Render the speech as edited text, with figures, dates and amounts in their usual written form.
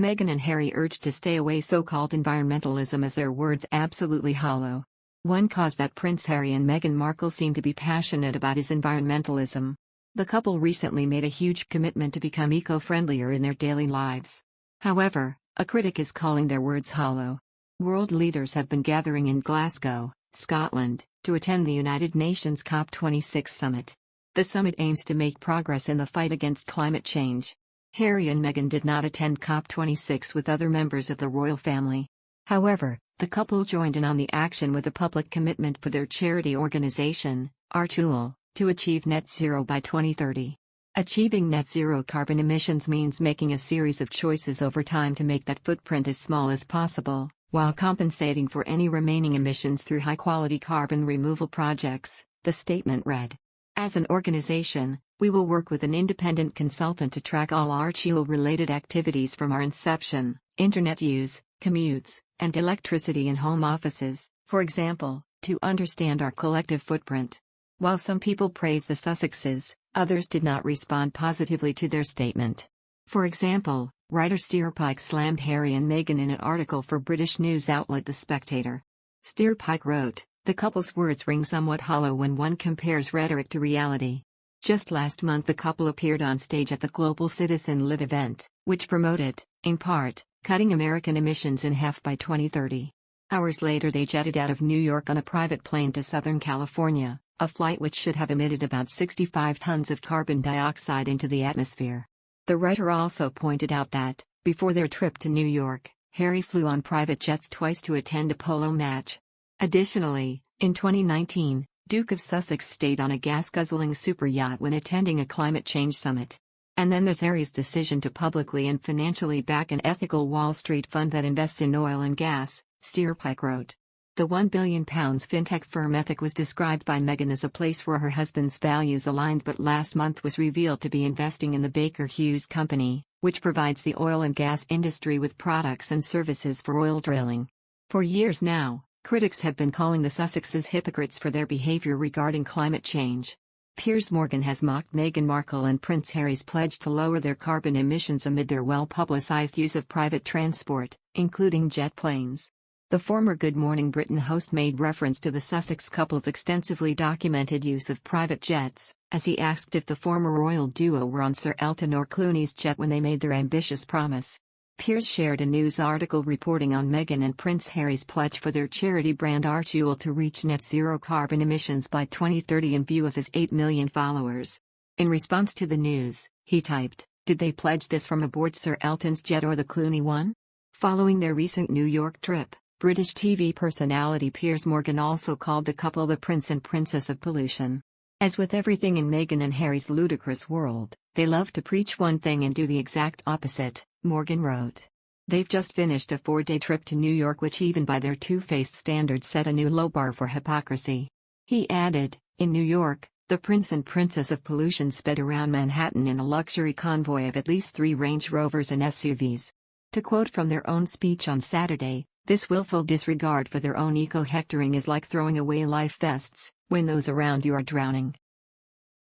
Meghan and Harry urged to stay away so-called environmentalism as their words absolutely hollow. One cause that Prince Harry and Meghan Markle seem to be passionate about is environmentalism. The couple recently made a huge commitment to become eco-friendlier in their daily lives. However, a critic is calling their words hollow. World leaders have been gathering in Glasgow, Scotland, to attend the United Nations COP26 summit. The summit aims to make progress in the fight against climate change. Harry and Meghan did not attend COP26 with other members of the royal family. However, the couple joined in on the action with a public commitment for their charity organization, archie, to achieve net zero by 2030. Achieving net zero carbon emissions means making a series of choices over time to make that footprint as small as possible, while compensating for any remaining emissions through high-quality carbon removal projects, the statement read. As an organization, we will work with an independent consultant to track all archie-related activities from our inception, internet use, commutes, and electricity in home offices, for example, to understand our collective footprint. While some people praised the Sussexes, others did not respond positively to their statement. For example, writer Steerpike slammed Harry and Meghan in an article for British news outlet The Spectator. Steerpike wrote, "The couple's words ring somewhat hollow when one compares rhetoric to reality." Just last month the couple appeared on stage at the Global Citizen Live event, which promoted, in part, cutting American emissions in half by 2030. Hours later they jetted out of New York on a private plane to Southern California, a flight which should have emitted about 65 tons of carbon dioxide into the atmosphere. The writer also pointed out that, before their trip to New York, Harry flew on private jets twice to attend a polo match. Additionally, in 2019, Duke of Sussex stayed on a gas-guzzling super yacht when attending a climate change summit. And then there's Harry's decision to publicly and financially back an ethical Wall Street fund that invests in oil and gas, Steerpike wrote. The £1 billion fintech firm Ethic was described by Meghan as a place where her husband's values aligned, but last month was revealed to be investing in the Baker Hughes company, which provides the oil and gas industry with products and services for oil drilling. For years now, critics have been calling the Sussexes hypocrites for their behavior regarding climate change. Piers Morgan has mocked Meghan Markle and Prince Harry's pledge to lower their carbon emissions amid their well-publicized use of private transport, including jet planes. The former Good Morning Britain host made reference to the Sussex couple's extensively documented use of private jets, as he asked if the former royal duo were on Sir Elton or Clooney's jet when they made their ambitious promise. Piers shared a news article reporting on Meghan and Prince Harry's pledge for their charity brand archie to reach net zero carbon emissions by 2030 in view of his 8 million followers. In response to the news, he typed, "Did they pledge this from aboard Sir Elton's jet or the Clooney one?" Following their recent New York trip, British TV personality Piers Morgan also called the couple the Prince and Princess of Pollution. As with everything in Meghan and Harry's ludicrous world, they love to preach one thing and do the exact opposite, Morgan wrote. They've just finished a 4-day trip to New York, which even by their two-faced standards set a new low bar for hypocrisy. He added, "In New York, the Prince and Princess of Pollution sped around Manhattan in a luxury convoy of at least 3 Range Rovers and SUVs." To quote from their own speech on Saturday, "This willful disregard for their own eco-hectoring is like throwing away life vests when those around you are drowning."